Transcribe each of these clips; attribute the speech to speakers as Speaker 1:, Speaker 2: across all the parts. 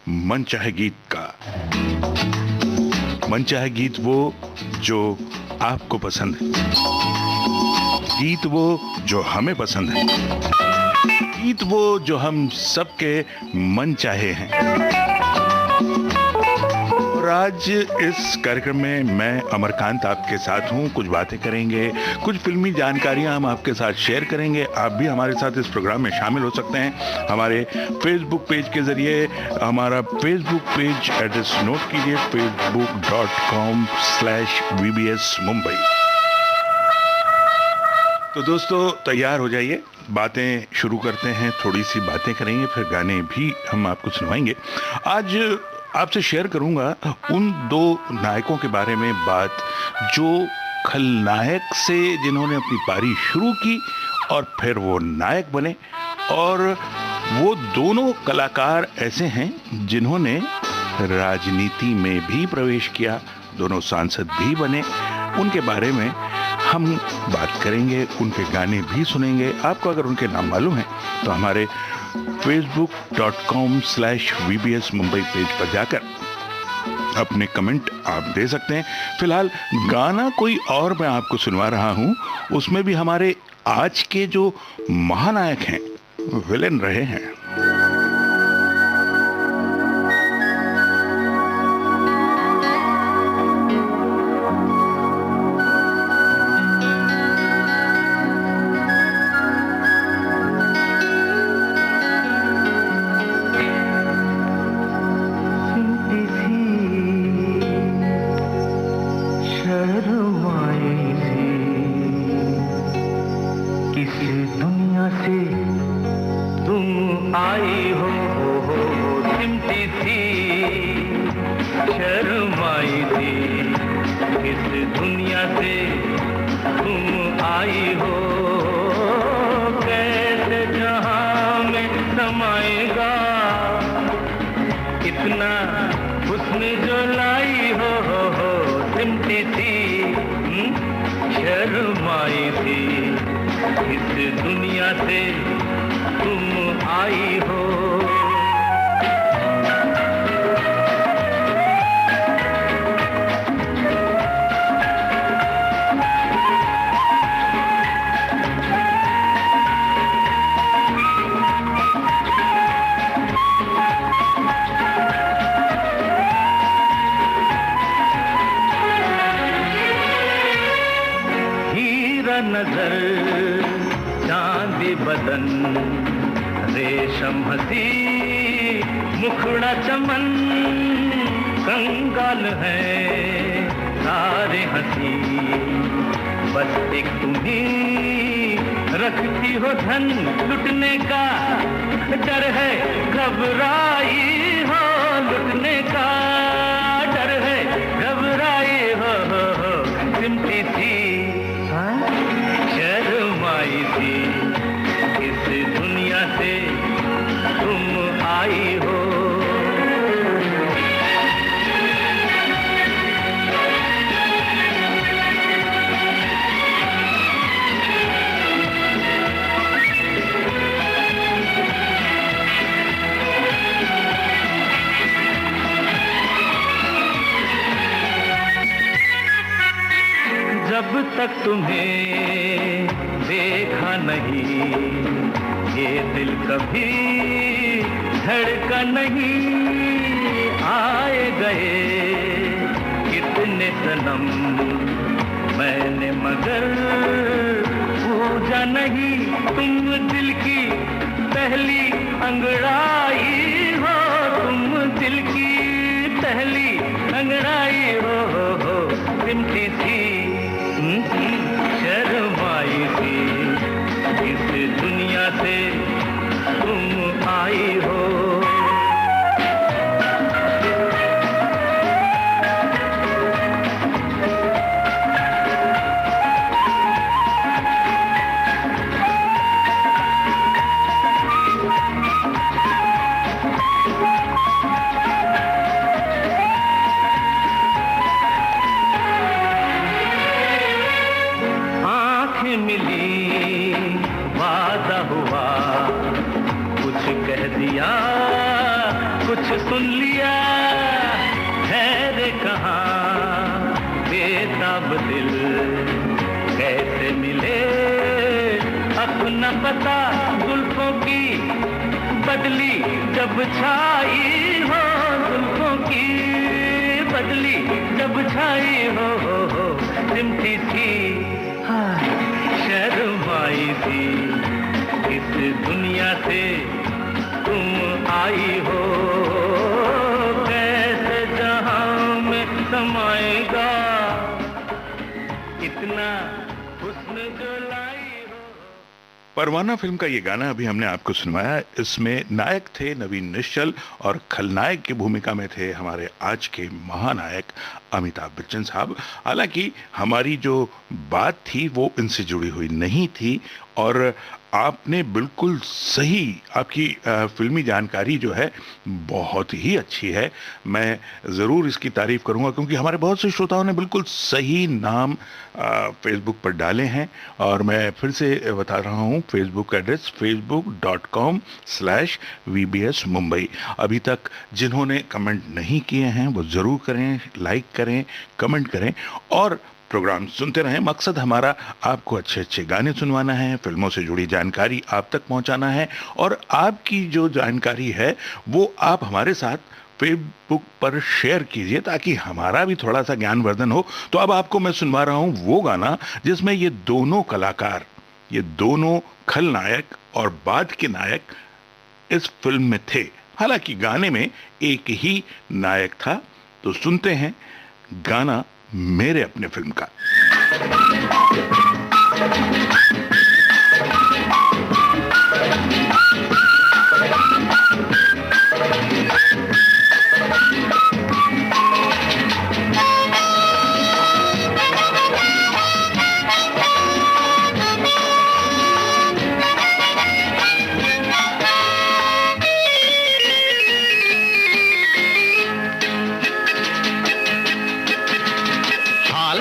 Speaker 1: मन चाहे गीत का। मन चाहे गीत वो जो आपको पसंद है, गीत वो जो हमें पसंद है, गीत वो जो हम सबके मन चाहे हैं। और आज इस कार्यक्रम में मैं अमरकांत आपके साथ हूँ। कुछ बातें करेंगे, कुछ फिल्मी जानकारियाँ हम आपके साथ शेयर करेंगे। आप भी हमारे साथ इस प्रोग्राम में शामिल हो सकते हैं हमारे फेसबुक पेज के जरिए। हमारा फेसबुक पेज एड्रेस नोट कीजिए, facebook.com/VBS मुंबई। तो दोस्तों तैयार हो जाइए, बातें शुरू करते हैं। थोड़ी सी बातें करेंगे, फिर गाने भी हम आपको सुनवाएंगे। आज आपसे शेयर करूंगा उन दो नायकों के बारे में बात जो खलनायक से जिन्होंने अपनी पारी शुरू की और फिर वो नायक बने। और वो दोनों कलाकार ऐसे हैं जिन्होंने राजनीति में भी प्रवेश किया, दोनों सांसद भी बने। उनके बारे में हम बात करेंगे, उनके गाने भी सुनेंगे। आपको अगर उनके नाम मालूम है तो हमारे facebook.com/VBS मुंबई पेज पर जाकर अपने कमेंट आप दे सकते हैं। फिलहाल गाना कोई और मैं आपको सुनवा रहा हूं, उसमें भी हमारे आज के जो महानायक हैं विलेन रहे हैं।
Speaker 2: नजर चांदी बदन रेशम हसी मुखड़ा चमन कंगाल है सारे हंसी बस एक तुम्हीं रखती हो धन लुटने का डर है घबराई हो लुटने का डर है घबराई हो सिमटी थी शर्माई थी इस दुनिया से तुम आई हो। जब तक तुम्हें देखा नहीं ये दिल कभी धड़का नहीं आए गए कितने सनम मैंने मगर पूजा नहीं तुम दिल की पहली अंगड़ाई हो तुम दिल की पहली अंगड़ाई हो सिमटी थी शर्माई थी इस दुनिया से तुम आई हो। लिया, ठहरे कहाँ बेताब दिल, कैसे मिले अपना पता, जुल्फों की बदली जब छाई हो, जुल्फों की बदली जब छाई हो, सिमटी सी हाँ शर्माई थी, इस दुनिया से तुम आई हो, कैसे जहां में समाएगा इतना हुस्न जो लाई हो।
Speaker 1: परवाना फिल्म का ये गाना अभी हमने आपको सुनवाया। इसमें नायक थे नवीन निश्चल और खलनायक की भूमिका में थे हमारे आज के महानायक अमिताभ बच्चन साहब। हालांकि हमारी जो बात थी वो इनसे जुड़ी हुई नहीं थी और आपने बिल्कुल सही, आपकी फिल्मी जानकारी जो है बहुत ही अच्छी है। मैं ज़रूर इसकी तारीफ करूंगा क्योंकि हमारे बहुत से श्रोताओं ने बिल्कुल सही नाम फेसबुक पर डाले हैं और मैं फिर से बता रहा हूं फेसबुक एड्रेस facebook.com/VBS मुंबई। अभी तक जिन्होंने कमेंट नहीं किए हैं वो ज़रूर करें, लाइक करें, कमेंट करें और प्रोग्राम सुनते रहें। मकसद हमारा आपको अच्छे अच्छे गाने सुनवाना है, फिल्मों से जुड़ी जानकारी आप तक पहुंचाना है और आपकी जो जानकारी है वो आप हमारे साथ फेसबुक पर शेयर कीजिए ताकि हमारा भी थोड़ा सा ज्ञानवर्धन हो। तो अब आपको मैं सुनवा रहा हूं वो गाना जिसमें ये दोनों कलाकार, ये दोनों खलनायक और बाद के नायक इस फिल्म में थे। हालांकि गाने में एक ही नायक था। तो सुनते हैं गाना मेरे अपने फिल्म का।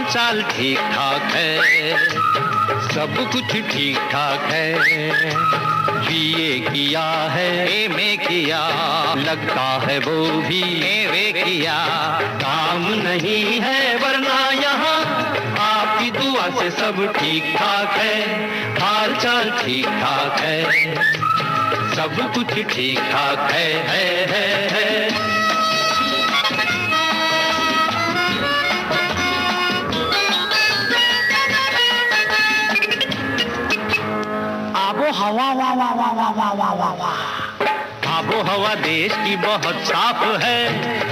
Speaker 2: चाल ठीक ठाक है, सब कुछ ठीक ठाक है, बीए किया है एमए किया, लगता है वो भी एवे किया, काम नहीं है वरना यहाँ आपकी दुआ से सब ठीक ठाक है, हाल चाल ठीक ठाक है, सब कुछ ठीक ठाक है। हवा वाह वाह वाह वाह वाह वाह वाह वाह, आबो हवा देश की बहुत साफ है,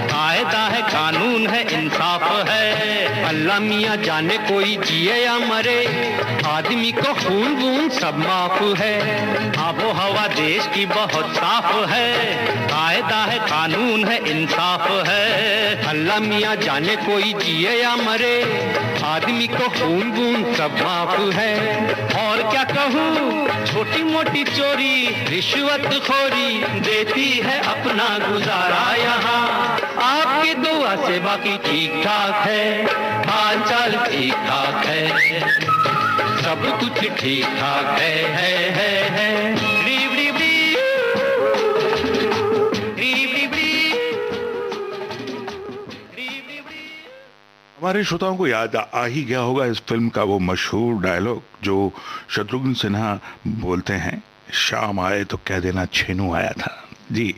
Speaker 2: कायदा है कानून है इंसाफ है, अल्लाह मियाँ जाने कोई जिए या मरे, आदमी को खून वून सब माफ है, आबो हवा देश की बहुत साफ है, कायदा है कानून है इंसाफ है, अल्लाह मियाँ जाने कोई जिए या मरे, आदमी को खून वून सब माफ है। और क्या कहूँ, छोटी मोटी चोरी रिश्वत खोरी देती है अपना गुजारा यहाँ, आपकी दुआ से बाकी ठीक ठाक है, हाल चाल ठीक ठाक है, सब कुछ ठीक ठाक है।
Speaker 1: हमारे श्रोताओं को याद आ ही गया होगा इस फिल्म का वो मशहूर डायलॉग जो शत्रुघ्न सिन्हा बोलते हैं, शाम आए तो कह देना छेनू आया था। जी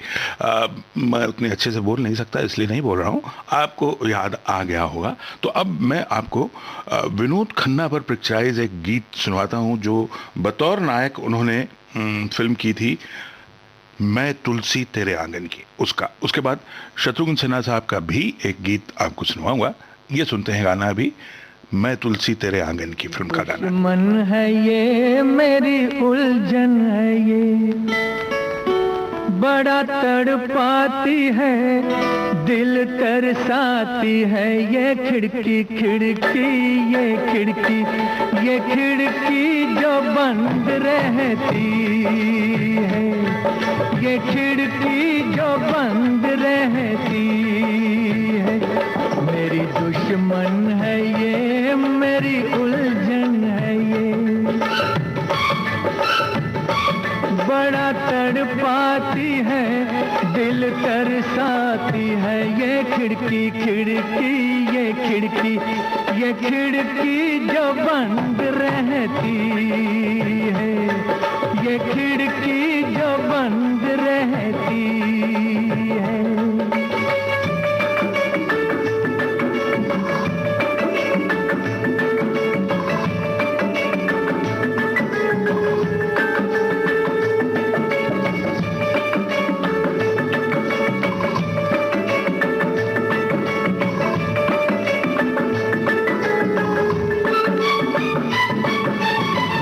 Speaker 1: मैं उतने अच्छे से बोल नहीं सकता इसलिए नहीं बोल रहा हूँ, आपको याद आ गया होगा। तो अब मैं आपको विनोद खन्ना पर पिक्चराइज एक गीत सुनवाता हूँ जो बतौर नायक उन्होंने फिल्म की थी, मैं तुलसी तेरे आंगन की, उसका। उसके बाद शत्रुघ्न सिन्हा साहब का भी एक गीत आपको सुनवाऊंगा। ये सुनते हैं गाना अभी, मैं तुलसी तेरे आंगन की फिल्म का गाना।
Speaker 3: मन है ये मेरी उलझन है ये, बड़ा तड़पाती है, दिल तरसाती है, ये खिड़की खिड़की ये खिड़की, ये खिड़की जो बंद रहती है, ये खिड़की जो बंद रहती है, मेरी दुश्मन है ये, मेरी उलझन है ये, बड़ा तड़पाती है, दिल तरसाती रहती है ये खिड़की खिड़की, ये खिड़की, ये खिड़की जो बंद रहती है, ये खिड़की जो बंद रहती है।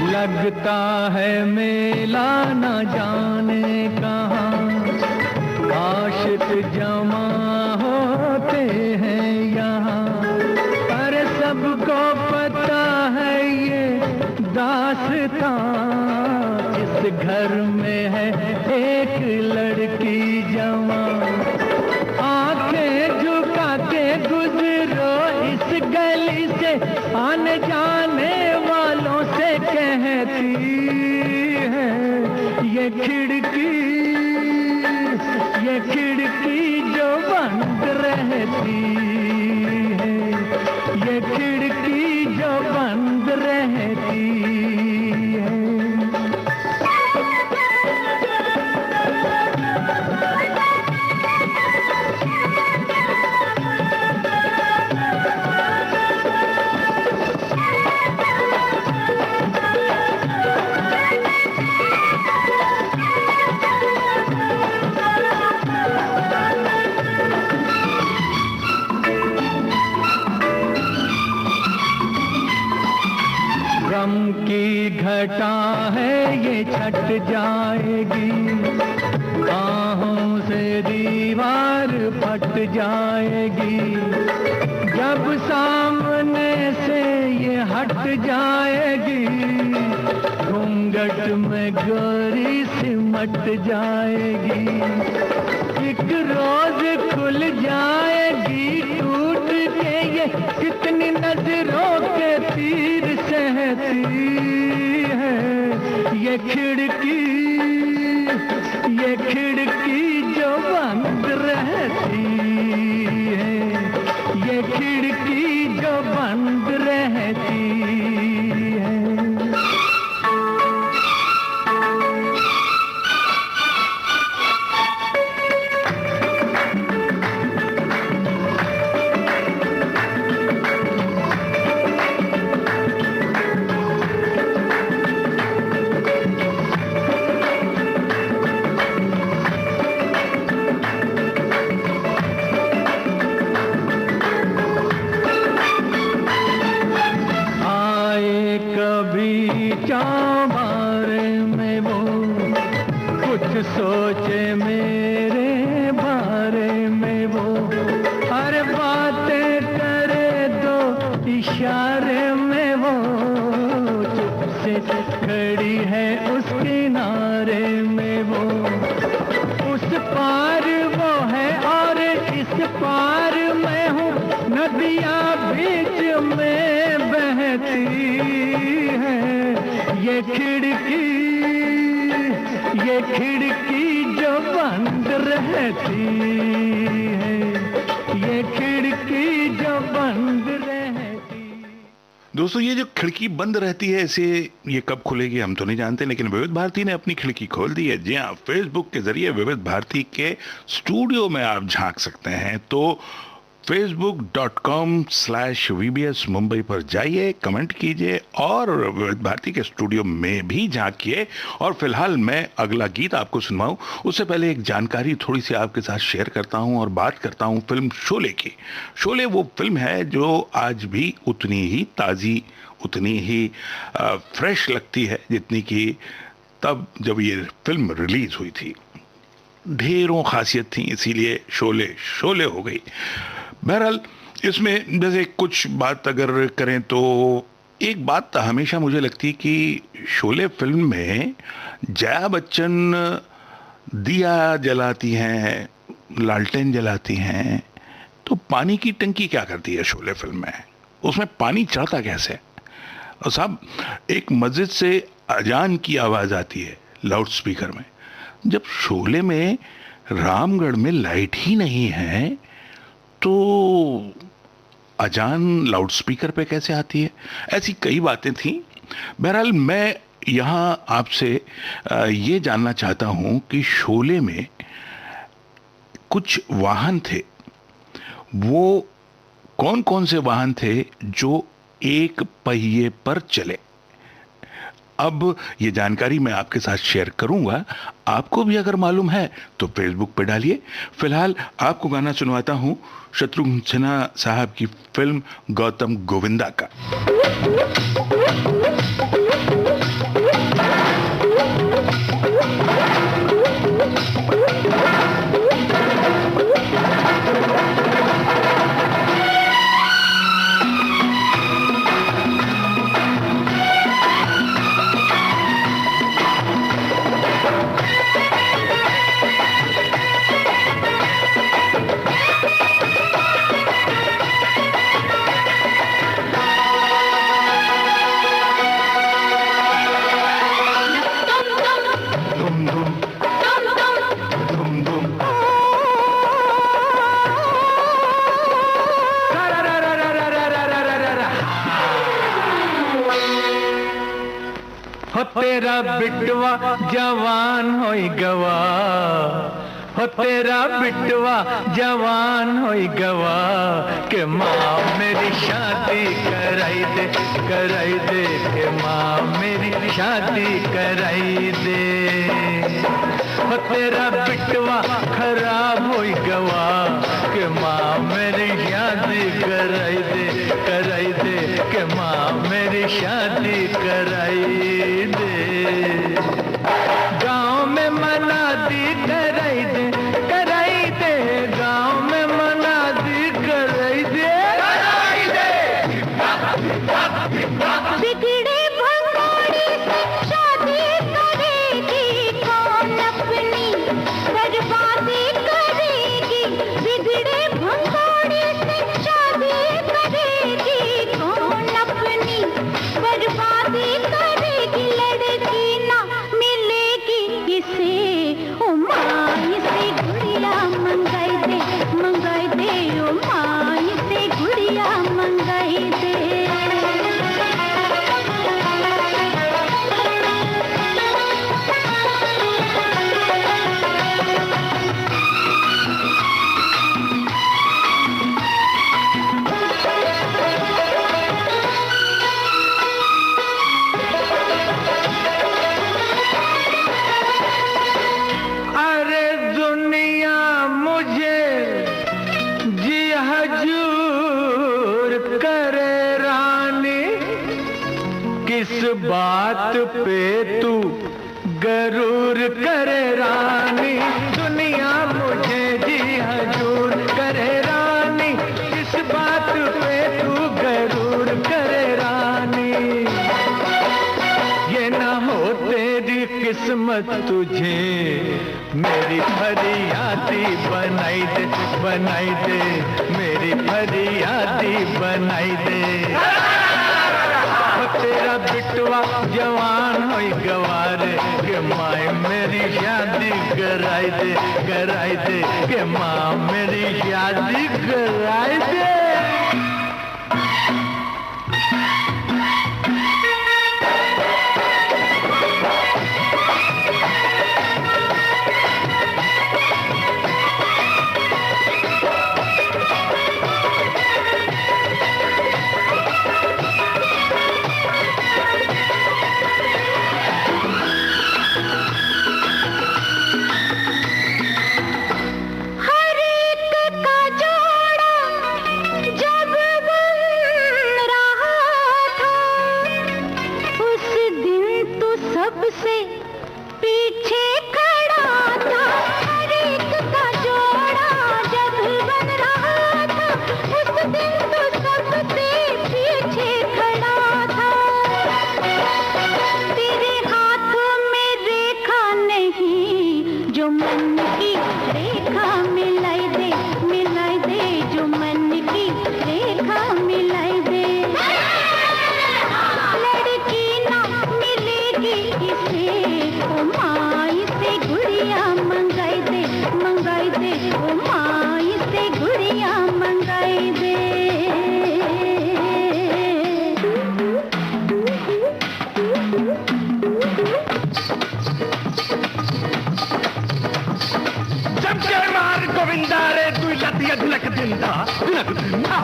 Speaker 3: लगता है मेला न जाने कहाँ, आशिक जमा होते हैं यहाँ, पर सबको पता है ये दास्तां, इस घर में है एक लड़की जवान, आंखें झुका के गुजरो इस गली से, आने जाने वालों से कहती है ये खिड़की, ये खिड़की जो बंद रहती है, ये खिड़की जो बंद रहती है। गम की घटा है ये छट जाएगी, आहों से दीवार फट जाएगी, जब सामने से ये हट जाएगी, घूंघट में गोरी सिमट जाएगी, एक रोज खुल जाएगी टूट के ये, कितनी नजरों के तीर सहती है ये खिड़की, ये खिड़की जो बंद रहती है, ये खिड़की जो बंद रहती है। बारे में वो कुछ सोचे मेरे बारे में, वो हर बातें करे दो इशारे में, वो चुप से खड़ी है उस किनारे में, वो उस पार वो है और इस पार मैं हूँ, नदियाँ बीच में बहती है ये खिड़की, ये खिड़की जो बंद रहती है, ये खिड़की जो बंद रहती।
Speaker 1: दोस्तों, ये जो खिड़की बंद रहती है इसे ये कब खुलेगी हम तो नहीं जानते, लेकिन विविध भारती ने अपनी खिड़की खोल दी है। जी हाँ, फेसबुक के जरिए विविध भारती के स्टूडियो में आप झांक सकते हैं। तो facebook.com/VBS मुंबई पर जाइए, कमेंट कीजिए और विविध भारती के स्टूडियो में भी झांकिए। और फिलहाल मैं अगला गीत आपको सुनवाऊं उससे पहले एक जानकारी थोड़ी सी आपके साथ शेयर करता हूं और बात करता हूं फिल्म शोले की। शोले वो फिल्म है जो आज भी उतनी ही ताज़ी, उतनी ही फ्रेश लगती है जितनी कि तब जब ये फिल्म रिलीज हुई थी। ढेरों खासियत थी, इसीलिए शोले शोले हो गई। बहरहाल इसमें जैसे कुछ बात अगर करें तो एक बात हमेशा मुझे लगती है कि शोले फिल्म में जया बच्चन दिया जलाती हैं, लालटेन जलाती हैं, तो पानी की टंकी क्या करती है शोले फिल्म में? उसमें पानी चढ़ता कैसे? और साहब, एक मस्जिद से अजान की आवाज़ आती है लाउड स्पीकर में। जब शोले में रामगढ़ में लाइट ही नहीं है तो अजान लाउडस्पीकर पे कैसे आती है? ऐसी कई बातें थी। बहरहाल मैं यहाँ आपसे ये जानना चाहता हूँ कि शोले में कुछ वाहन थे, वो कौन कौन से वाहन थे जो एक पहिए पर चले? अब ये जानकारी मैं आपके साथ शेयर करूंगा, आपको भी अगर मालूम है तो फेसबुक पे डालिए। फिलहाल आपको गाना सुनवाता हूं शत्रुघ्न सिन्हा साहब की फिल्म गौतम गोविंदा का।
Speaker 3: तेरा बिटवा जवान होई गवा, हो तेरा बिटवा जवान होई गवा, के माँ मेरी शादी कराई दे के माँ मेरी शादी कराई दे। हो तेरा बिटवा खराब होई गवा, के माँ मेरी शादी कराई दे के माँ मेरी शादी कराई दे। गाँव में मना दी कराई दे, गाँव में मना दी कराई दे।
Speaker 4: बिगड़े भंगोड़ी से शादी करेगी कौन अपनी बर्बादी करेगी। बिगड़े भंगोड़ी से शादी करेगी कौन अपनी बर्बादी करेगी। लड़की ना मिलेगी इसे, ओ माँ इसे गुड़िया मंगाई दे, ओ माँ इसे गुड़िया मंगाई दे।
Speaker 3: अरे दुनिया मुझे जी हजूर करे रानी, किस बात पे तू गरूर करे रानी। दुनिया मुझे जी हजूर करे रानी, किस बात पे तू गरूर करे रानी। ये ना हो तेरी किस्मत तुझे मेरी फरियादी बनाई दे, मेरी फरियादी बनाई दे। तेरा बिटवा जवान होई गवारे, के माँ मेरी शादी कराई दे के माँ मेरी शादी कराई दे।
Speaker 4: हर एक का जोड़ा
Speaker 3: दिया धिनक धिंदा धिनक धिंदा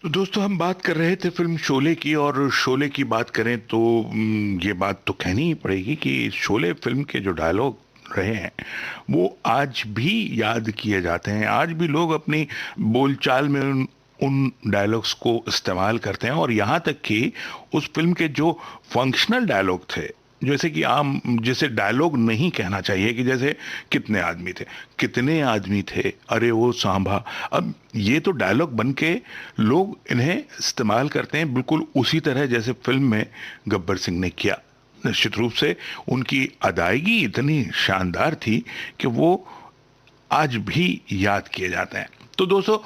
Speaker 1: तो दोस्तों हम बात कर रहे थे फिल्म शोले की, और शोले की बात करें तो ये बात तो कहनी ही पड़ेगी कि शोले फिल्म के जो डायलॉग रहे हैं वो आज भी याद किए जाते हैं। आज भी लोग अपनी बोलचाल में उन डायलॉग्स को इस्तेमाल करते हैं, और यहाँ तक कि उस फिल्म के जो फंक्शनल डायलॉग थे, जैसे कि आम जैसे डायलॉग नहीं कहना चाहिए कि जैसे कितने आदमी थे, अरे वो सांभा, अब ये तो डायलॉग बन के लोग इन्हें इस्तेमाल करते हैं बिल्कुल उसी तरह जैसे फिल्म में गब्बर सिंह ने किया। निश्चित रूप से उनकी अदायगी इतनी शानदार थी कि वो आज भी याद किए जाते हैं। तो दोस्तों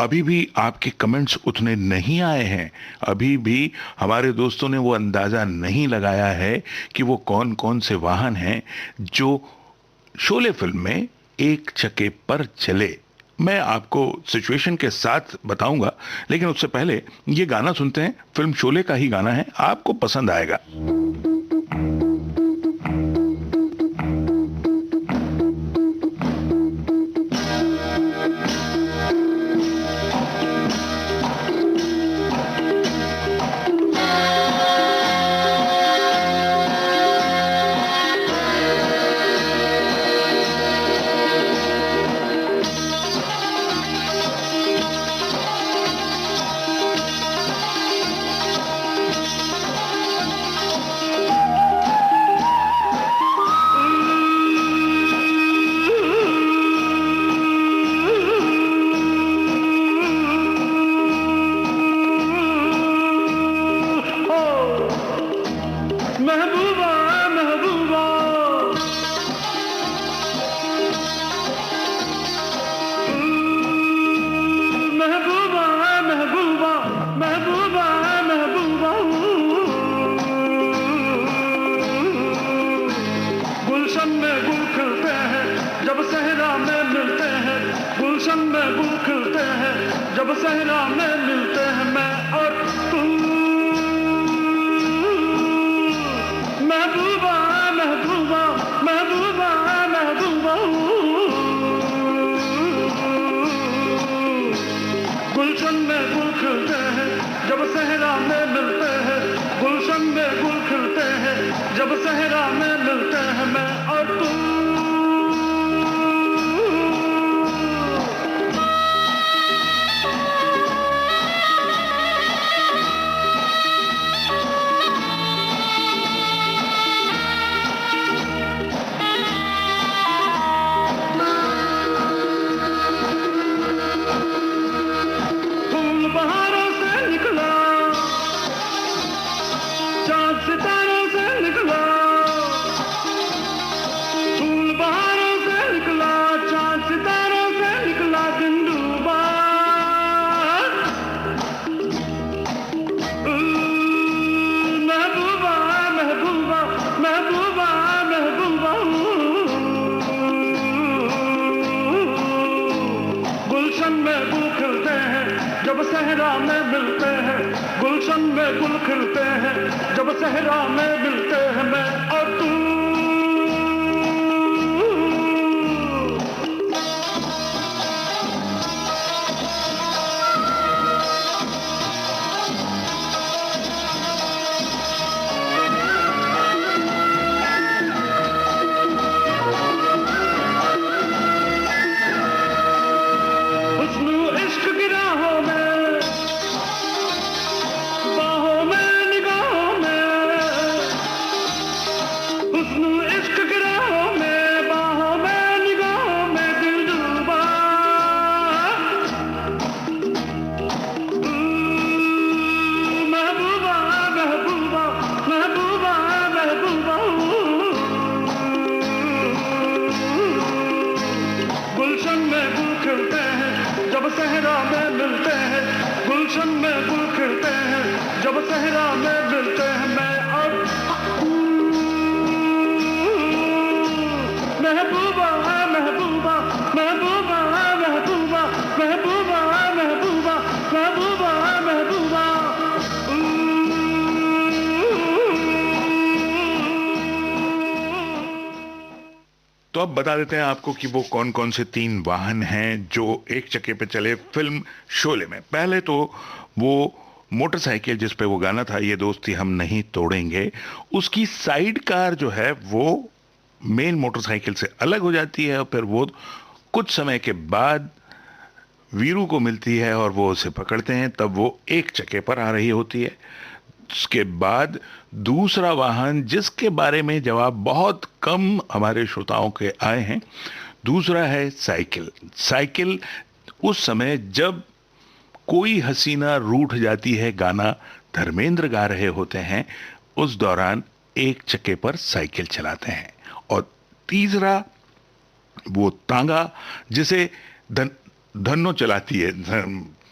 Speaker 1: अभी भी आपके कमेंट्स उतने नहीं आए हैं, अभी भी हमारे दोस्तों ने वो अंदाज़ा नहीं लगाया है कि वो कौन कौन से वाहन हैं जो शोले फिल्म में एक चक्के पर चले। मैं आपको सिचुएशन के साथ बताऊंगा, लेकिन उससे पहले ये गाना सुनते हैं। फिल्म शोले का ही गाना है, आपको पसंद आएगा।
Speaker 5: सहरा में मिलते हैं, गुलशन में गुल खिलते हैं, जब सहरा में मिलते हैं। मैं अब महबूबा महबूबा महबूबा महबूबा महबूबा महबूबा महबूबा महबूबा।
Speaker 1: तो अब बता देते हैं आपको कि वो कौन कौन से 3 वाहन हैं जो एक चक्के पे चले फिल्म शोले में। पहले तो वो मोटरसाइकिल जिस पे वो गाना था, ये दोस्ती हम नहीं तोड़ेंगे, उसकी साइड कार जो है वो मेन मोटरसाइकिल से अलग हो जाती है और फिर वो कुछ समय के बाद वीरू को मिलती है और वो उसे पकड़ते हैं, तब वो एक चक्के पर आ रही होती है। उसके बाद दूसरा वाहन जिसके बारे में जवाब बहुत कम हमारे श्रोताओं के आए हैं, दूसरा है साइकिल। साइकिल उस समय जब कोई हसीना रूठ जाती है गाना धर्मेंद्र गा रहे होते हैं, उस दौरान एक चक्के पर साइकिल चलाते हैं। और तीसरा वो तांगा जिसे धन्नो चलाती है,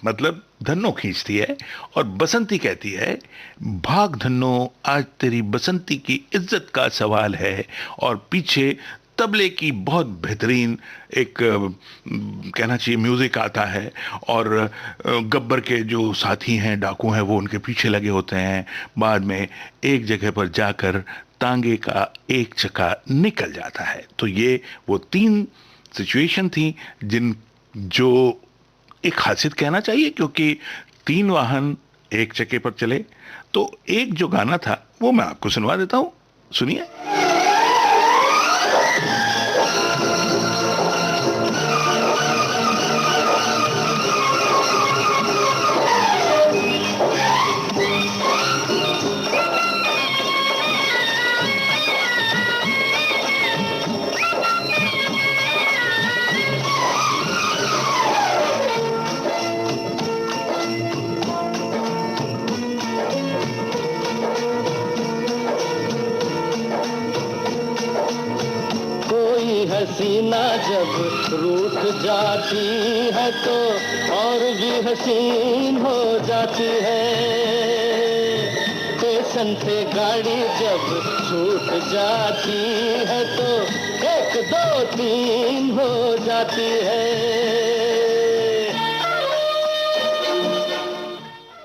Speaker 1: मतलब धन्नो खींचती है और बसंती कहती है, भाग धन्नो आज तेरी बसंती की इज्जत का सवाल है। और पीछे तबले की बहुत बेहतरीन एक कहना चाहिए म्यूजिक आता है और गब्बर के जो साथी हैं, डाकू हैं, वो उनके पीछे लगे होते हैं। बाद में एक जगह पर जाकर तांगे का एक चक्का निकल जाता है। तो ये वो 3 सिचुएशन थी जो एक खासियत कहना चाहिए, क्योंकि 3 वाहन एक चक्के पर चले। तो एक जो गाना था वो मैं आपको सुनवा देता हूं, सुनिए।
Speaker 2: हसीना जब रूठ जाती है तो और भी हसीन हो जाती है। स्टेशन से गाड़ी जब छूट जाती है तो 1 2 3 हो जाती है।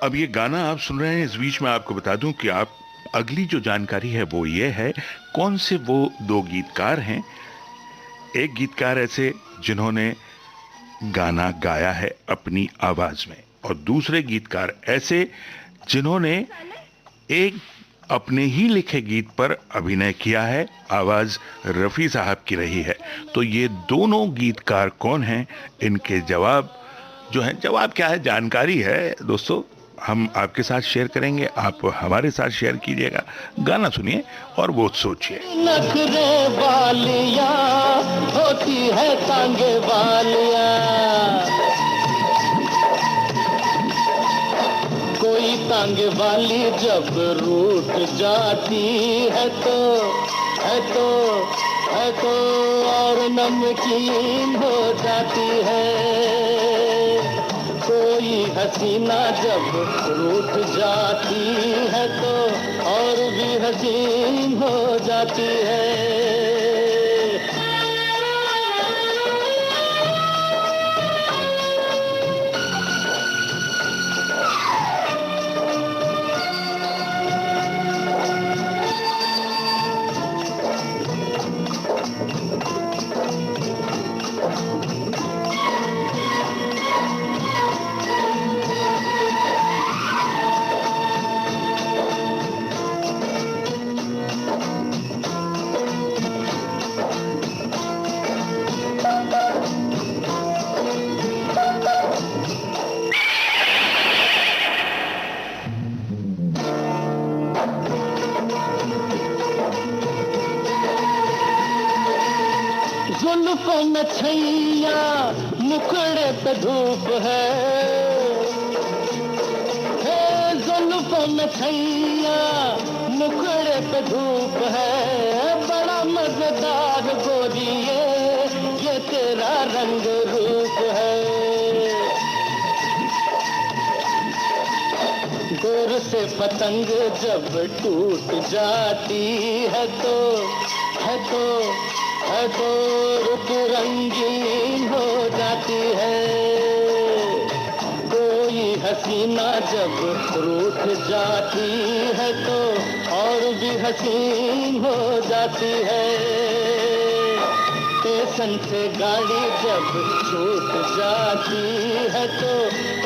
Speaker 1: अब ये गाना आप सुन रहे हैं, इस बीच में आपको बता दूं कि आप अगली जो जानकारी है वो ये है कौन से वो 2 गीतकार हैं। एक गीतकार ऐसे जिन्होंने गाना गाया है अपनी आवाज में, और दूसरे गीतकार ऐसे जिन्होंने एक अपने ही लिखे गीत पर अभिनय किया है, आवाज रफी साहब की रही है। तो ये दोनों गीतकार कौन हैं, इनके जवाब जो है, जवाब क्या है, जानकारी है दोस्तों, हम आपके साथ शेयर करेंगे, आप हमारे साथ शेयर कीजिएगा। गाना सुनिए और वो सोचिए।
Speaker 2: नखरे वालियां होती है तांगे वालियां, कोई तांगे वाली जब रूठ जाती है तो और नमकीन हो जाती है। कोई हसीना जब रूठ जाती है तो और भी हसीन हो जाती है। जुल्फों में छैया मुखड़े पे धूप है, जुल्फों में छैया मुखड़े पे धूप है। बड़ा मजेदार गोरी ये तेरा रंग रूप है। से पतंग जब टूट जाती है तो है तो है तो रुत रंगीन हो जाती है। कोई हसीना जब रूठ जाती है तो और भी हसीन हो जाती है। स्टेशन से गाड़ी जब छूट जाती है तो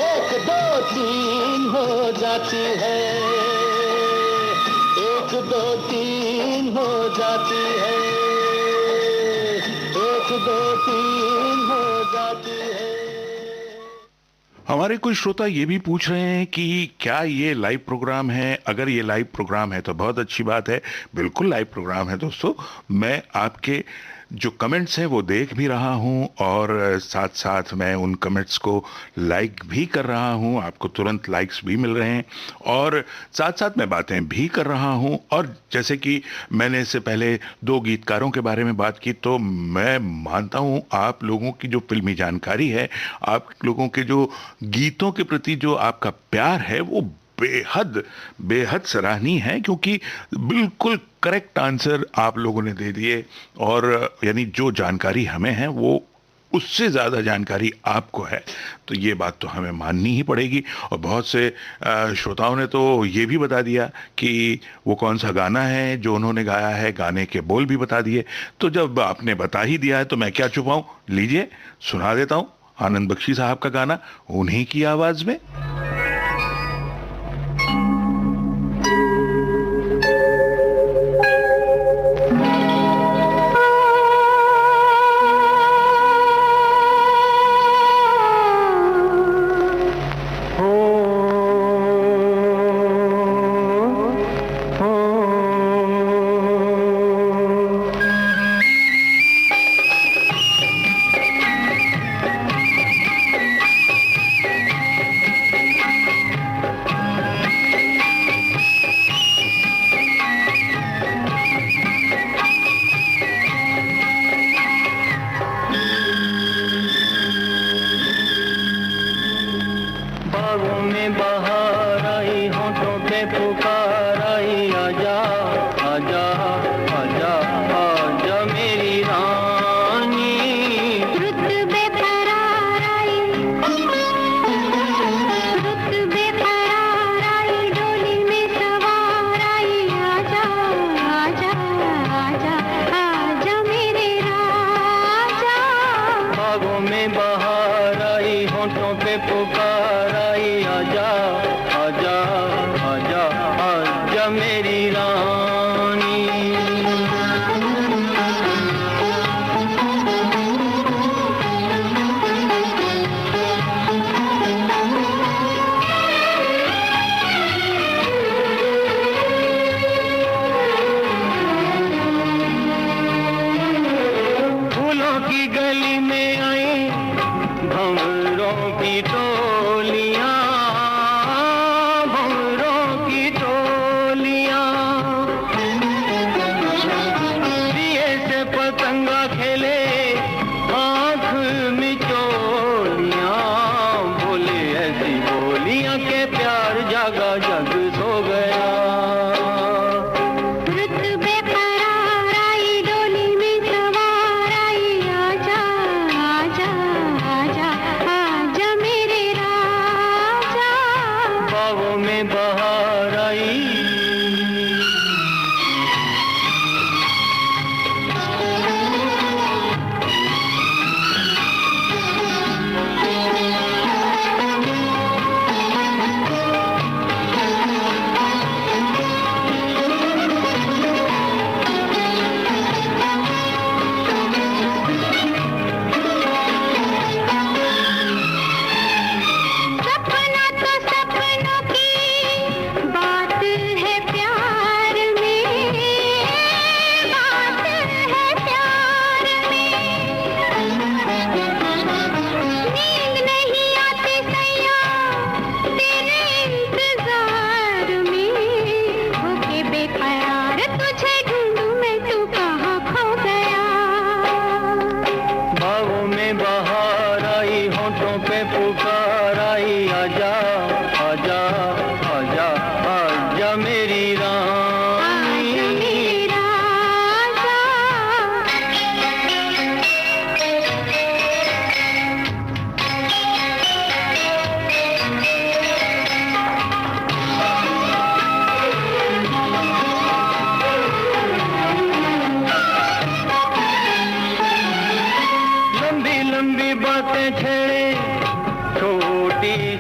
Speaker 2: एक दो तीन हो जाती है। एक दो तीन हो जाती है। एक दो तीन हो जाती है।
Speaker 1: हमारे कुछ श्रोता ये भी पूछ रहे हैं कि क्या ये लाइव प्रोग्राम है। अगर ये लाइव प्रोग्राम है तो बहुत अच्छी बात है, बिल्कुल लाइव प्रोग्राम है दोस्तों। मैं आपके जो कमेंट्स हैं वो देख भी रहा हूं और साथ साथ मैं उन कमेंट्स को लाइक भी कर रहा हूं। आपको तुरंत लाइक्स भी मिल रहे हैं और साथ साथ मैं बातें भी कर रहा हूं। और जैसे कि मैंने इससे पहले दो गीतकारों के बारे में बात की, तो मैं मानता हूं आप लोगों की जो फिल्मी जानकारी है, आप लोगों के जो गीतों के प्रति जो आपका प्यार है, वो बेहद बेहद सराहनीय है, क्योंकि बिल्कुल करेक्ट आंसर आप लोगों ने दे दिए। और यानी जो जानकारी हमें है वो उससे ज़्यादा जानकारी आपको है, तो ये बात तो हमें माननी ही पड़ेगी। और बहुत से श्रोताओं ने तो ये भी बता दिया कि वो कौन सा गाना है जो उन्होंने गाया है, गाने के बोल भी बता दिए। तो जब आपने बता ही दिया है तो मैं क्या छुपाऊं, लीजिए सुना देता हूं आनंद बख्शी साहब का गाना उन्हीं की आवाज़ में।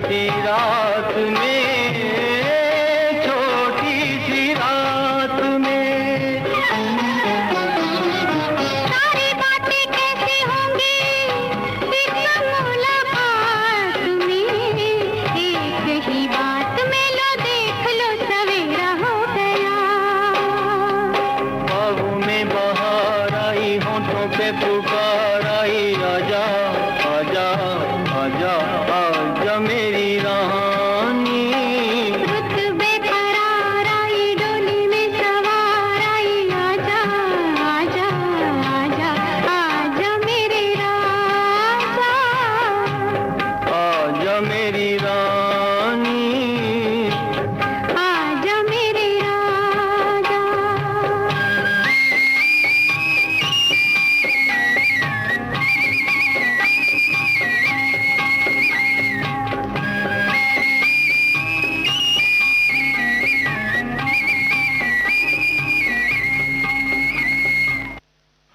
Speaker 2: सी रात में, छोटी सी रात में।
Speaker 4: सारी बातें कैसे होंगी इस मुलाकात में, एक ही बात में लो देख लो सवेरा हो गया।
Speaker 2: बाहों में बहार आई, होठों पे पुकार आई, आजा आजा आजा आजा मेरी रानी।
Speaker 4: रुत बेकरार आई, डोली में सवार आई, आजा आजा आजा आजा मेरे राजा।
Speaker 2: आजा मेरी रानी।
Speaker 4: आजा मेरे राजा।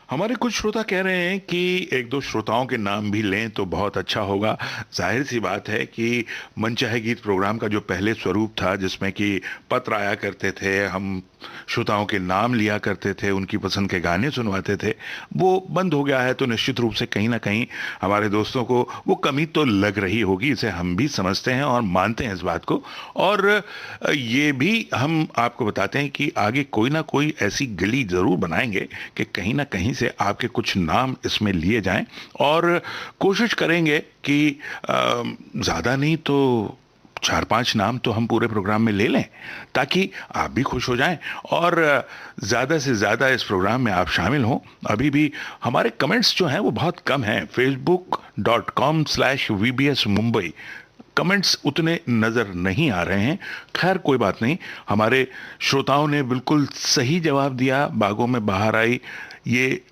Speaker 1: हमारे कुछ श्रोता कह रहे हैं कि एक दो श्रोताओं के नाम भी लें तो बहुत अच्छा होगा। जाहिर सी बात है कि मनचाहे गीत प्रोग्राम का जो पहले स्वरूप था, जिसमें कि पत्र आया करते थे, हम श्रोताओं के नाम लिया करते थे, उनकी पसंद के गाने सुनवाते थे, वो बंद हो गया है। तो निश्चित रूप से कहीं ना कहीं हमारे दोस्तों को वो कमी तो लग रही होगी, इसे हम भी समझते हैं और मानते हैं इस बात को। और ये भी हम आपको बताते हैं कि आगे कोई ना कोई ऐसी गली ज़रूर बनाएंगे कि कहीं ना कहीं से आपके कुछ नाम इसमें लिए जाएं, और कोशिश करेंगे कि ज़्यादा नहीं तो 4-5 नाम तो हम पूरे प्रोग्राम में ले लें, ताकि आप भी खुश हो जाएं और ज़्यादा से ज़्यादा इस प्रोग्राम में आप शामिल हों। अभी भी हमारे कमेंट्स जो हैं वो बहुत कम हैं। facebook.com/VBS मुंबई कमेंट्स उतने नज़र नहीं आ रहे हैं। खैर कोई बात नहीं, हमारे श्रोताओं ने बिल्कुल सही जवाब दिया। बागों में बाहर आई, ये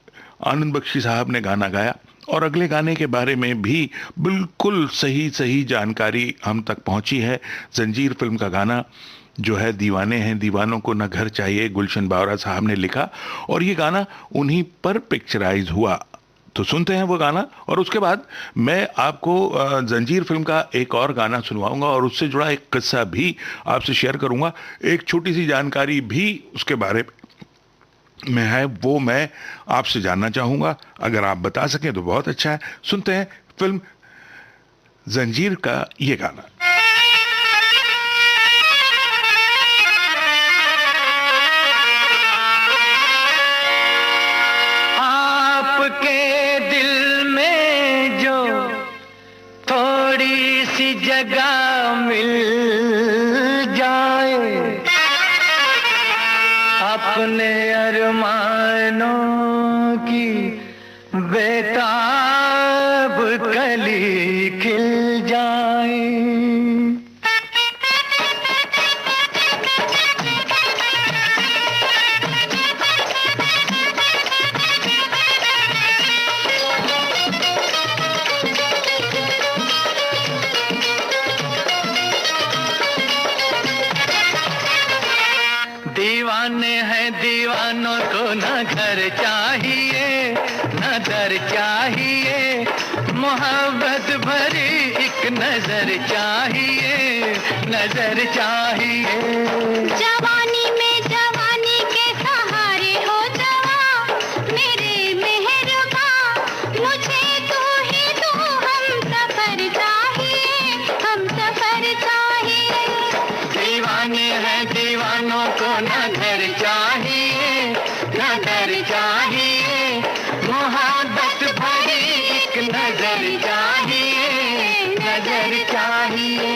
Speaker 1: आनंद बख्शी साहब ने गाना गाया, और अगले गाने के बारे में भी बिल्कुल सही जानकारी हम तक पहुंची है। जंजीर फिल्म का गाना जो है दीवाने हैं दीवानों को न घर चाहिए, गुलशन बावरा साहब ने लिखा, और ये गाना उन्हीं पर पिक्चराइज हुआ। तो सुनते हैं वो गाना, और उसके बाद मैं आपको जंजीर फिल्म का एक और गाना सुनवाऊंगा और उससे जुड़ा एक किस्सा भी आपसे शेयर करूंगा। एक छोटी सी जानकारी भी उसके बारे में है, वो मैं आपसे जानना चाहूंगा। अगर आप बता सकें तो बहुत अच्छा है। सुनते हैं फिल्म जंजीर का ये गाना।
Speaker 2: आपके दिल में जो थोड़ी सी जगह मिल जाए, अपने अरमानों की बेताब कली खिल जाए। दीवाने हैं दीवानों को न घर चाहिए न दर चाहिए, मोहब्बत भरी एक नजर चाहिए, नजर चाहिए।
Speaker 4: जवानी में जवानी के सहारे हो जवा मेरे मेहरबा, मुझे तू ही तू हम सफर चाहिए, हम सफर चाहिए।
Speaker 2: दीवाने हैं दीवानों को न घर चाहिए न दर चाहिए, मोहब्बत भरी एक नजर चाहिए, नजर चाहिए।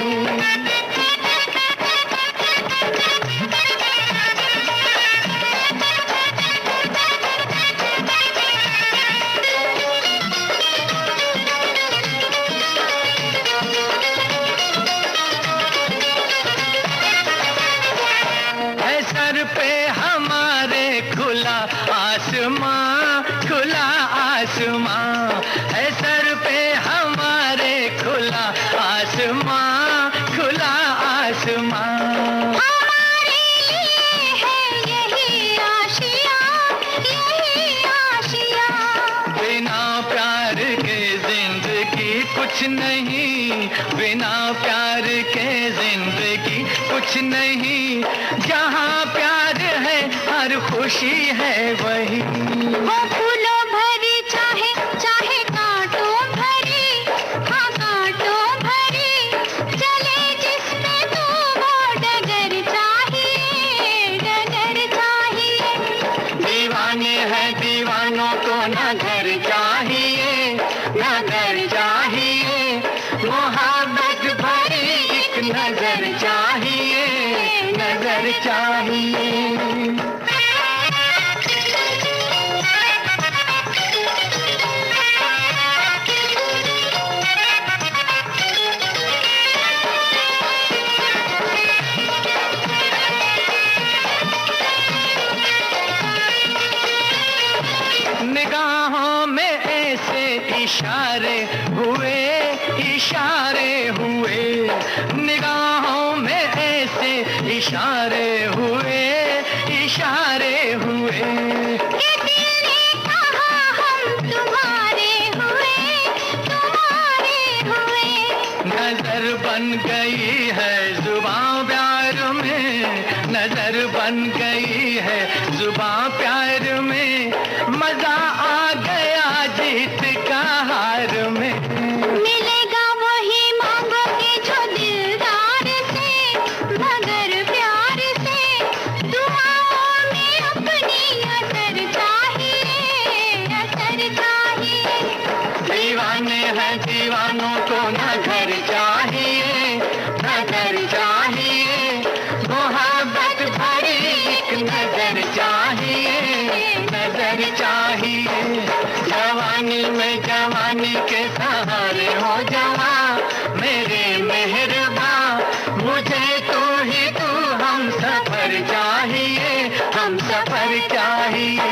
Speaker 2: सर पे हमारे खुला आसमां, खुला आसमां है सर पे हमारे, खुला आसमां, खुला आसमां।
Speaker 4: हमारे लिए है यही आशिया, यही आशिया।
Speaker 2: बिना प्यार के जिंदगी कुछ नहीं, बिना
Speaker 3: प्यार के जिंदगी कुछ नहीं, जहाँ प्यार है हर खुशी है वही।
Speaker 4: वो फूलों भरी चाहे चाहे कांटों भरी, हाँ कांटों भरी, चले जिसमें तू वो डगर चाहिए, डगर चाहिए।
Speaker 3: दीवाने हैं दीवानों को न घर चाहिए, न घर चाहिए, मोहब्बत भरी एक नजर चाहिए, नजर चाहिए। निगाहों में ऐसे इशारे हुए, इशारे हुए, निगाहों में ऐसे इशारे हुए, इशारे हुए।
Speaker 4: कि दिल ने कहा हम तुम्हारे हुए, तुम्हारे हुए।
Speaker 3: नजर बन गई है जुबां प्यार में, नजर बन गई है जुबां प्यार में, मजा आ गया जीत का हार में।
Speaker 4: मिलेगा वही मांगोगे जो दिलदार से, मगर प्यार से, दुआओं में अपनी असर चाहिए, असर चाहिए।
Speaker 3: दीवाने हैं दीवानों को न घर चाहिए, न घर चाहिए, मोहब्बत भरी एक नजर चाहिए, नजर चाहिए। जवानी में जवानी के सहारे हो जवां मेरे मेहरबान, मुझे तू ही तू हम सफर चाहिए, हम सफर चाहिए।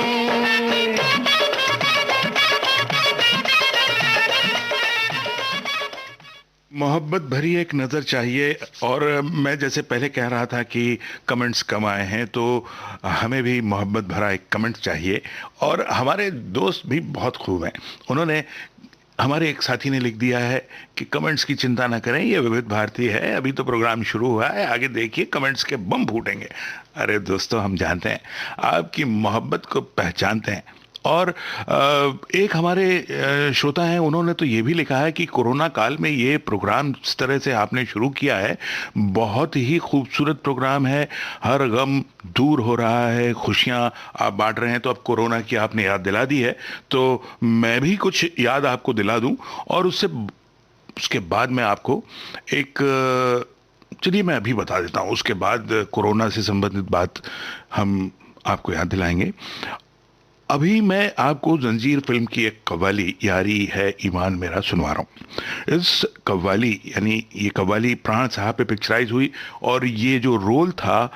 Speaker 1: मोहब्बत भरी एक नज़र चाहिए। और मैं जैसे पहले कह रहा था कि कमेंट्स कम आए हैं, तो हमें भी मोहब्बत भरा एक कमेंट चाहिए। और हमारे दोस्त भी बहुत खूब हैं। उन्होंने, हमारे एक साथी ने लिख दिया है कि कमेंट्स की चिंता ना करें, ये विविध भारती है, अभी तो प्रोग्राम शुरू हुआ है, आगे देखिए कमेंट्स के बम फूटेंगे। अरे दोस्तों, हम जानते हैं, आपकी मोहब्बत को पहचानते हैं। और एक हमारे श्रोता हैं, उन्होंने तो ये भी लिखा है कि कोरोना काल में ये प्रोग्राम जिस तरह से आपने शुरू किया है, बहुत ही खूबसूरत प्रोग्राम है। हर गम दूर हो रहा है, खुशियाँ आप बांट रहे हैं। तो अब कोरोना की आपने याद दिला दी है, तो मैं भी कुछ याद आपको दिला दूं। और उसके बाद मैं आपको एक, चलिए मैं अभी बता देता हूँ, उसके बाद कोरोना से संबंधित बात हम आपको याद दिलाएंगे। अभी मैं आपको जंजीर फिल्म की एक कव्वाली, यारी है ईमान मेरा, सुनवा रहा हूँ। इस कव्वाली, यानी ये कव्वाली प्राण साहब पे पिक्चराइज हुई, और ये जो रोल था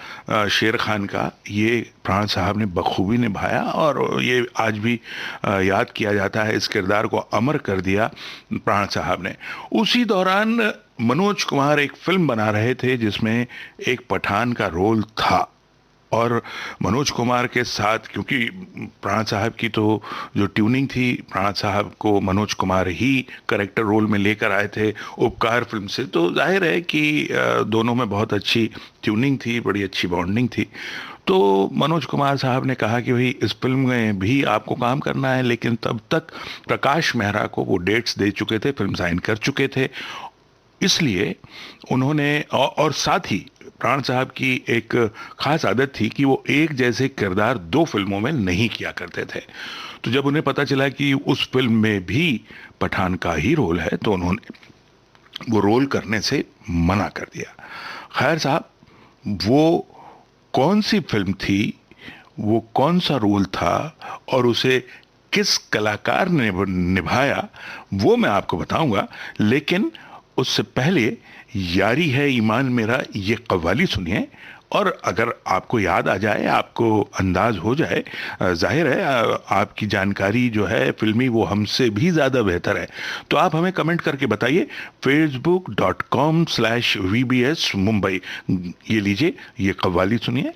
Speaker 1: शेर खान का, ये प्राण साहब ने बखूबी निभाया, और ये आज भी याद किया जाता है। इस किरदार को अमर कर दिया प्राण साहब ने। उसी दौरान मनोज कुमार एक फिल्म बना रहे थे जिसमें एक पठान का रोल था, और मनोज कुमार के साथ, क्योंकि प्राण साहब की तो जो ट्यूनिंग थी, प्राण साहब को मनोज कुमार ही करेक्टर रोल में लेकर आए थे उपकार फिल्म से, तो जाहिर है कि दोनों में बहुत अच्छी ट्यूनिंग थी, बड़ी अच्छी बॉन्डिंग थी। तो मनोज कुमार साहब ने कहा कि भाई इस फिल्म में भी आपको काम करना है, लेकिन तब तक प्रकाश मेहरा को वो डेट्स दे चुके थे, फिल्म साइन कर चुके थे। इसलिए उन्होंने, और साथ ही प्राण साहब की एक खास आदत थी कि वो एक जैसे किरदार दो फिल्मों में नहीं किया करते थे। तो जब उन्हें पता चला कि उस फिल्म में भी पठान का ही रोल है, तो उन्होंने वो रोल करने से मना कर दिया। खैर साहब, वो कौन सी फिल्म थी, वो कौन सा रोल था, और उसे किस कलाकार ने निभाया, वो मैं आपको बताऊंगा। लेकिन उससे पहले यारी है ईमान मेरा, ये कव्वाली सुनिए। और अगर आपको याद आ जाए, आपको अंदाज हो जाए, जाहिर है आपकी जानकारी जो है फिल्मी, वो हमसे भी ज़्यादा बेहतर है, तो आप हमें कमेंट करके बताइए facebook.com/VBS मुंबई। ये लीजिए, ये कव्वाली सुनिए।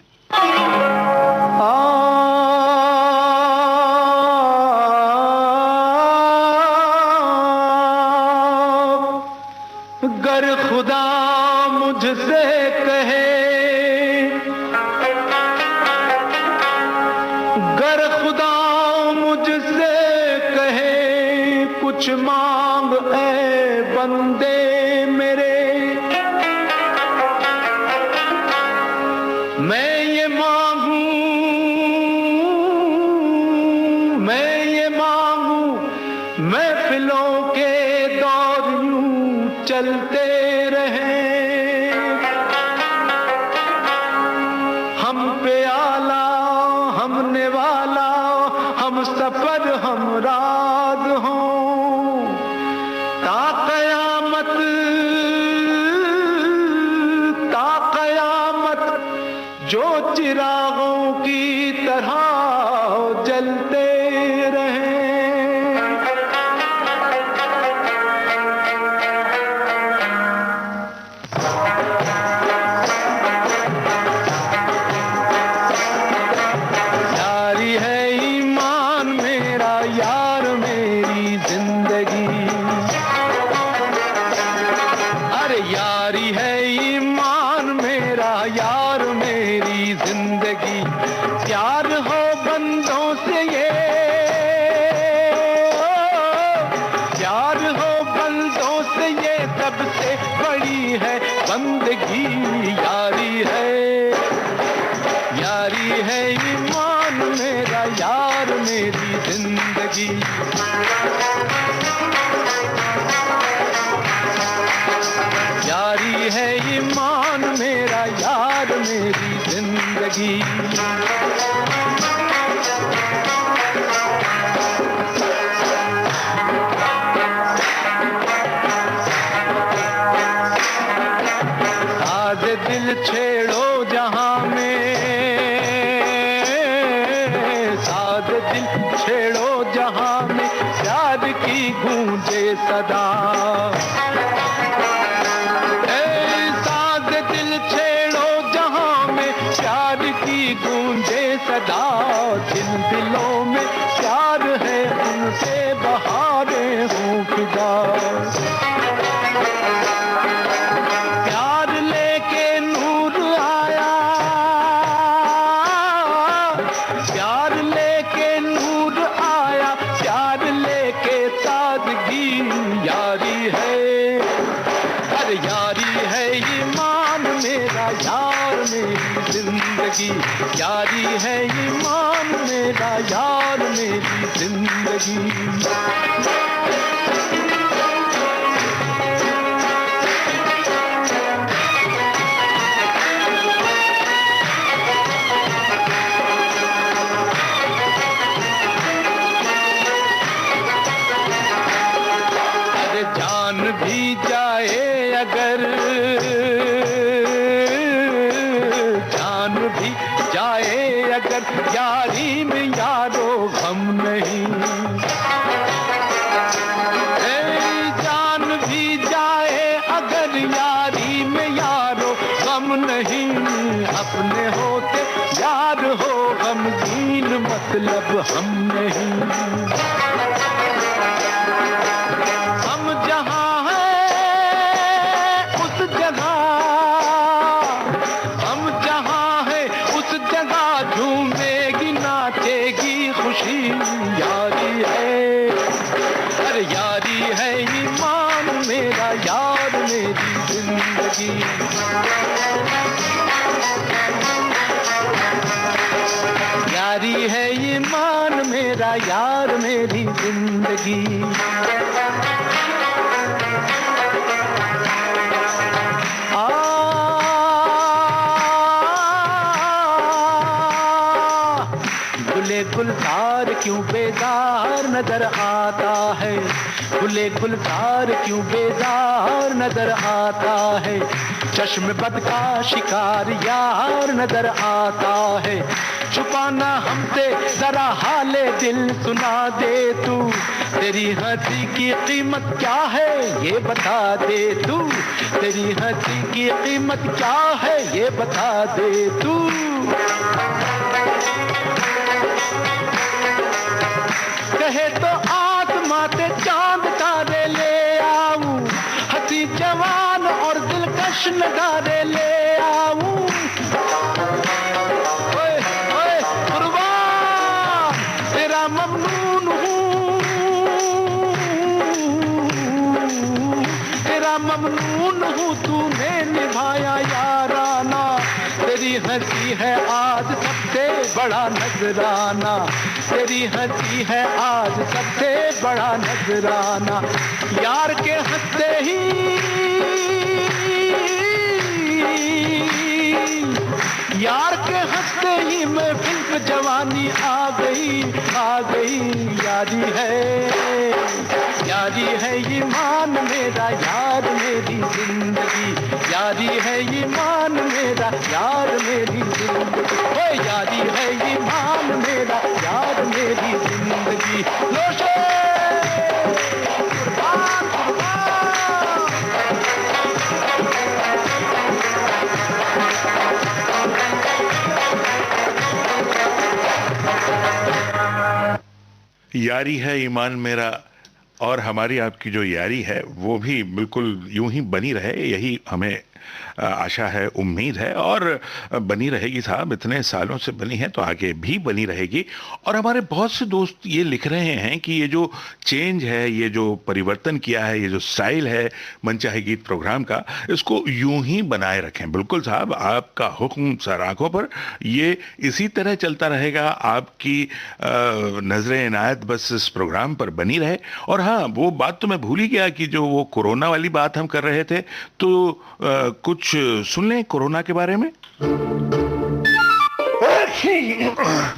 Speaker 3: गर खुदा मुझसे कहे, गर खुदा मुझसे कहे कुछ मांग ऐ बंदे मेरे, मैं ये मांगू, मैं ये मांगू, महफिलों के दौर यूं चलते रहे, हम पे आला हम नेवाला, हम सफर हम राज हों, ता कयामत, ता कयामत जो चिरागों की तरह जलते रहे। यारी है ईमान मेरा यार मेरी जिंदगी, अरे यारी है ईमान मेरा यार मेरी जिंदगी, प्यार हो बंदों से ये, प्यार हो बंदों से ये सबसे बड़ी है बंदगी, यारी है ईमान मेरा यार मेरी जिंदगी। यारी है ईमान मेरा यार मेरी जिंदगी। साज दिल छेड़ो जहां में, साज दिल छेड़ो जहां में, प्यार की गूंजे सदा, साज दिल छेड़ो जहां में, प्यार की गूंजे सदा, जिन दिलों में प्यार है उनसे बहारें हों फिदा, प्यार लेके नूर आया, प्यार लेके नूर आया, प्यार लेके सादगी, यारी है, अरे यारी है ईमान मेरा यार मेरी जिंदगी, यारी है ईमान मेरा यार मेरी जिंदगी। जान भी जाए अगर, जान भी जाए अगर, यारी में यारो गम नहीं, जान भी जाए अगर, यारी में यारो गम नहीं, अपने होते यार हो गमगीन मतलब हम नहीं, हम जहां हैं उस जगह, हम जहां हैं उस जगह झूमेगी नाचेगी खुशी, यारी है, अरे यारी है ईमान मेरा यार मेरी जिंदगी। यारी है ईमान मेरा यार मेरी जिंदगी। गुले गुलजार क्यों बेजार नजर आता है, गुले गुलजार क्यों बेजार नजर आता है, चश्म बद का शिकार यार नजर आता है, छुपाना हमसे जरा हाले दिल सुना दे तू, तेरी हंसी की कीमत क्या है ये बता दे तू, तेरी हंसी की कीमत क्या है ये बता दे तू। कहे तो आसमां से चांद तारे ले आऊं, हंसी जवान काश नगारे ले आऊं, ओए ओए कुर्बान तेरा ममनून हूँ, तेरा ममनून हूँ, तूने निभाया याराना, तेरी हंसी है आज सबसे बड़ा नजराना, तेरी हंसी है आज सबसे बड़ा नजराना, यार के हंसते ही, यार के हंसते ही मैं फिल्म जवानी आ गई, आ गई। यारी है ईमान मेरा, यार मेरी जिंदगी, यारी है ईमान मेरा, यार मेरी जिंदगी, ओ यारी है ईमान मेरा, यार मेरी जिंदगी। लोशे कुर्बान कुर्बान।
Speaker 1: यारी है ईमान मेरा, और हमारी आपकी जो यारी है वो भी बिल्कुल यूं ही बनी रहे, यही हमें आशा है, उम्मीद है, और बनी रहेगी साहब। इतने सालों से बनी है तो आगे भी बनी रहेगी। और हमारे बहुत से दोस्त ये लिख रहे हैं कि ये जो चेंज है, ये जो परिवर्तन किया है, ये जो स्टाइल है मनचाहे गीत प्रोग्राम का, इसको यूं ही बनाए रखें। बिल्कुल साहब, आपका हुक्म सर आंखों पर, ये इसी तरह चलता रहेगा। आपकी नजरें इनायत बस इस प्रोग्राम पर बनी रहे। और हाँ, वो बात तो मैं भूल ही गया कि जो वो कोरोना वाली बात हम कर रहे थे, तो कुछ सुन लें कोरोना के बारे में।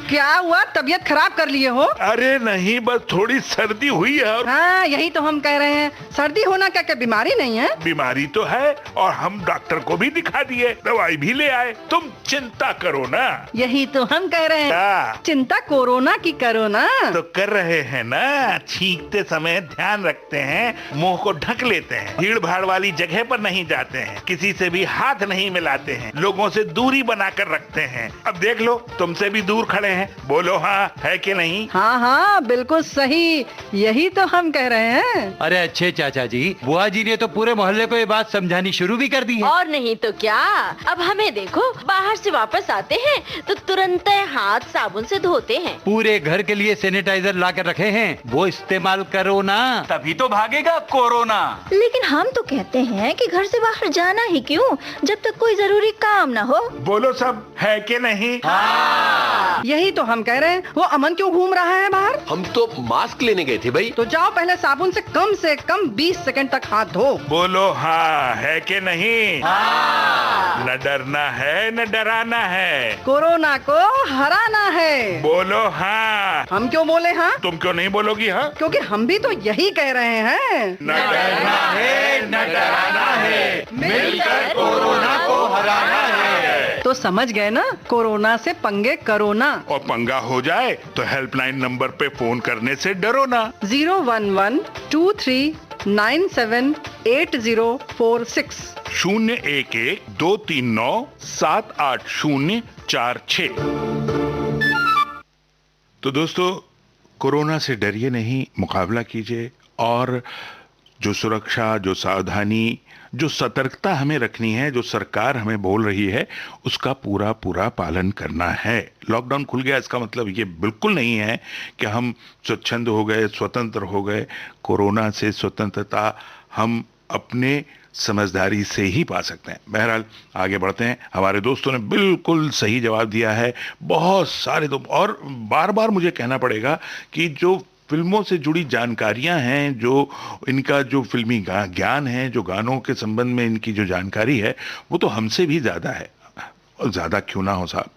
Speaker 6: क्या हुआ, तबीयत खराब कर लिए हो?
Speaker 1: अरे नहीं, बस थोड़ी सर्दी हुई है। और
Speaker 6: हाँ, यही तो हम कह रहे हैं, सर्दी होना क्या क्या बीमारी नहीं है?
Speaker 1: बीमारी तो है, और हम डॉक्टर को भी दिखा दिए, दवाई भी ले आए। तुम चिंता करो ना।
Speaker 6: यही तो हम कह रहे हैं, चिंता कोरोना की करो ना।
Speaker 1: तो कर रहे हैं ना। छींकते समय ध्यान रखते हैं, मुंह को ढक लेते हैं, भीड़ भाड़ वाली जगह पर नहीं जाते हैं, किसी से भी हाथ नहीं मिलाते हैं, लोगों से दूरी बनाकर रखते हैं। अब देख लो, तुमसे भी दूर खड़े हैं। बोलो हाँ है कि नहीं?
Speaker 6: हाँ हाँ, बिल्कुल सही, यही तो हम कह रहे हैं।
Speaker 7: अरे अच्छे चाचा जी, बुआ जी ने तो पूरे मोहल्ले को ये बात समझानी शुरू भी कर दी है।
Speaker 8: और नहीं तो क्या, अब हमें देखो, बाहर से वापस आते हैं तो तुरंत हाथ साबुन से धोते हैं।
Speaker 7: पूरे घर के लिए सैनिटाइजर ला कर रखे हैं, वो इस्तेमाल करो ना, तभी तो भागेगा कोरोना।
Speaker 8: लेकिन हम तो कहते हैं कि घर से बाहर जाना ही क्यों, जब तक कोई जरूरी काम ना हो।
Speaker 1: बोलो सब है कि नहीं?
Speaker 6: यही तो हम कह रहे हैं। वो अमन क्यों घूम रहा है बाहर?
Speaker 9: हम तो मास्क लेने गए थे भाई।
Speaker 6: तो जाओ, पहले साबुन से कम 20 सेकंड तक हाथ धो।
Speaker 1: बोलो हाँ है कि नहीं? न डरना है न डराना है,
Speaker 6: कोरोना को हराना है।
Speaker 1: बोलो हाँ।
Speaker 6: हम क्यों बोले हाँ?
Speaker 1: तुम क्यों नहीं बोलोगी हाँ?
Speaker 6: क्योंकि हम भी तो यही कह रहे हैं।
Speaker 1: न डरना है न डराना है, मिलकर कोरोना को हराना है।
Speaker 6: तो समझ गए ना, कोरोना से पंगे करो ना।
Speaker 1: और पंगा हो जाए तो हेल्पलाइन नंबर पे फोन करने से डरो ना।
Speaker 6: 011-2397-8046
Speaker 1: 011-239-78046। तो दोस्तों, कोरोना से डरिए नहीं, मुकाबला कीजिए, और जो सुरक्षा, जो सावधानी, जो सतर्कता हमें रखनी है, जो सरकार हमें बोल रही है, उसका पूरा पूरा पालन करना है। लॉकडाउन खुल गया इसका मतलब ये बिल्कुल नहीं है कि हम स्वच्छंद हो गए, स्वतंत्र हो गए। कोरोना से स्वतंत्रता हम अपने समझदारी से ही पा सकते हैं। बहरहाल आगे बढ़ते हैं। हमारे दोस्तों ने बिल्कुल सही जवाब दिया है, बहुत सारे। तो और बार बार मुझे कहना पड़ेगा कि जो फिल्मों से जुड़ी जानकारियां हैं, जो इनका जो फिल्मी ज्ञान है, जो गानों के संबंध में इनकी जो जानकारी है, वो तो हमसे भी ज़्यादा है। और ज़्यादा क्यों ना हो साहब,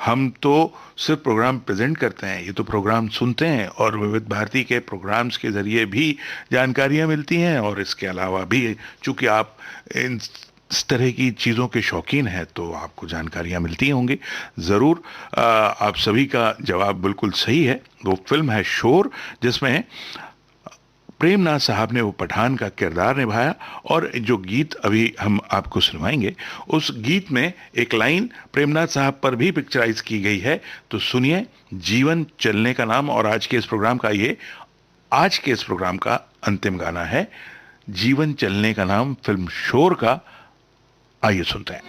Speaker 1: हम तो सिर्फ प्रोग्राम प्रेजेंट करते हैं, ये तो प्रोग्राम सुनते हैं, और विविध भारती के प्रोग्राम्स के ज़रिए भी जानकारियां मिलती हैं। और इसके अलावा भी, चूँकि आप इस तरह की चीज़ों के शौकीन हैं, तो आपको जानकारियां मिलती होंगी ज़रूर। आप सभी का जवाब बिल्कुल सही है। वो फिल्म है शोर, जिसमें प्रेमनाथ साहब ने वो पठान का किरदार निभाया। और जो गीत अभी हम आपको सुनवाएंगे, उस गीत में एक लाइन प्रेमनाथ साहब पर भी पिक्चराइज की गई है। तो सुनिए, जीवन चलने का नाम। और आज के इस प्रोग्राम का अंतिम गाना है जीवन चलने का नाम, फिल्म शोर का आइए सुनते हैं।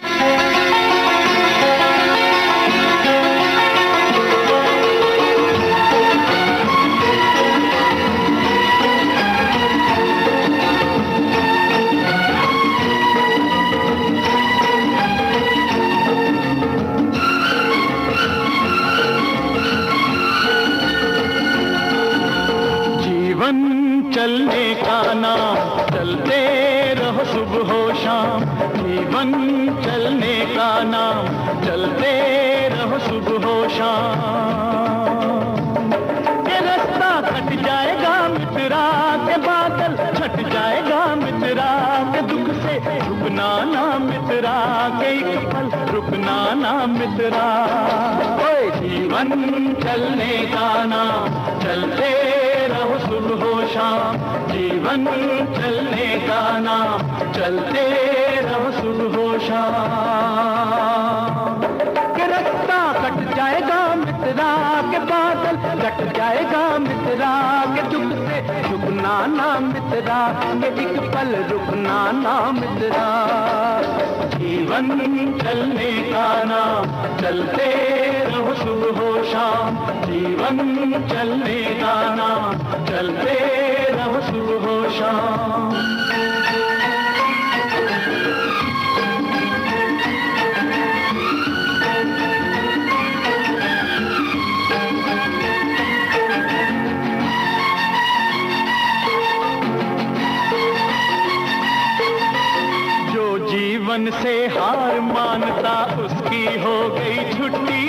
Speaker 3: चलने का नाम, चलते रहो सुबह शाम। जीवन चलने का नाम, चलते रहो सुबह शाम। ये रास्ता कट जाएगा मित्रा के बादल छट जाएगा मित्रा के दुख से रुकना ना मित्रा के एक पल रुकना ना मित्रा। ओए जीवन चलने का नाम, चलते रहो सुबह शाम। जीवन चलने का नाम, चलते रहो सुबह शाम। के रास्ता कट जाएगा मित्रा के बादल कट जाएगा मित्रा के दुख से रुकना ना मित्रा के एक पल रुकना ना मित्रा। जीवन चलने का नाम, चलते रहो सुबह शाम। जीवन चलने का नाम, चलते रहो सुबह शाम। जीवन से हार मानता उसकी हो गई छुट्टी।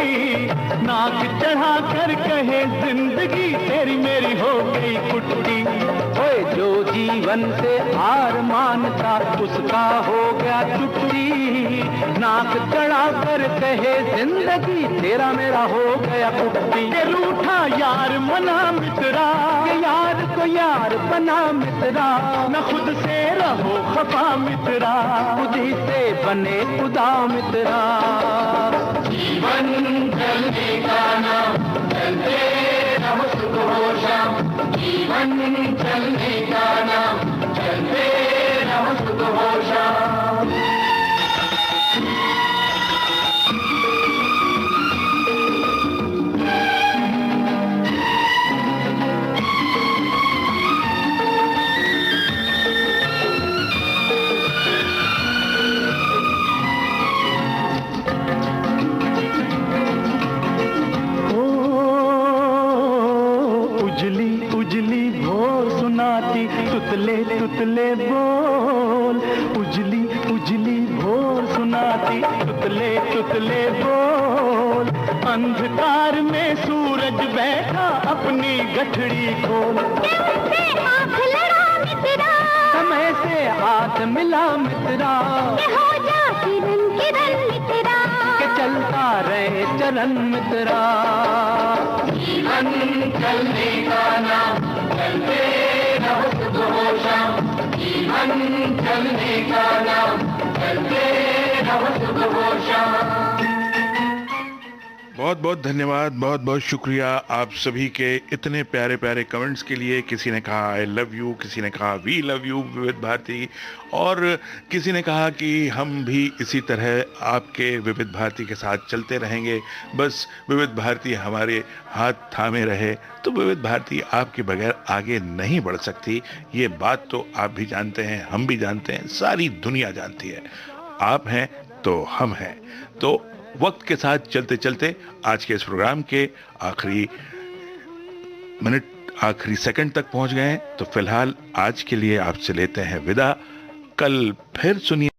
Speaker 3: नाक चढ़ा कर कहे जिंदगी तेरी मेरी हो गई कुट्टी। ओए जो जीवन से हार मानता उसका हो गया छुट्टी। नाक चढ़ा कर कहे जिंदगी तेरा मेरा हो गया कुट्टी। ये रूठा यार मना मित्रा के यार को यार बना मित्रा। न खुद से रहो खफा मित्रा, खुद ही से बने खुदा मित्रा। जीवन चलने का नाम, चलते रहो सुबह शाम। जीवन चलने का नाम, चलते रहो सुबह शाम। तुतले तुतले बोल, उजली उजली भोर सुनाती तुतले तुतले बोल। अंधकार में सूरज बैठा अपनी गठड़ी खोल। आँख लड़ा मित्रा, समय से हाथ मिला मित्रा। हो जा किरण किरण मित्रा, के चलता रहे चरण मित्रा। जीवन चलने का नाम, चलते रहो सुबह शाम। जीवन चलने का नाम, चलते रहो सुबह शाम।
Speaker 1: बहुत बहुत धन्यवाद, बहुत बहुत शुक्रिया आप सभी के इतने प्यारे प्यारे कमेंट्स के लिए। किसी ने कहा आई लव यू, किसी ने कहा वी लव यू विविध भारती, और किसी ने कहा कि हम भी इसी तरह आपके विविध भारती के साथ चलते रहेंगे। बस विविध भारती हमारे हाथ थामे रहे तो विविध भारती आपके बगैर आगे नहीं बढ़ सकती। ये बात तो आप भी जानते हैं, हम भी जानते हैं, सारी दुनिया जानती है। आप हैं तो हम हैं। तो वक्त के साथ चलते चलते आज के इस प्रोग्राम के आखिरी मिनट, आखिरी सेकंड तक पहुंच गए हैं। तो फिलहाल आज के लिए आपसे लेते हैं विदा। कल फिर सुनिए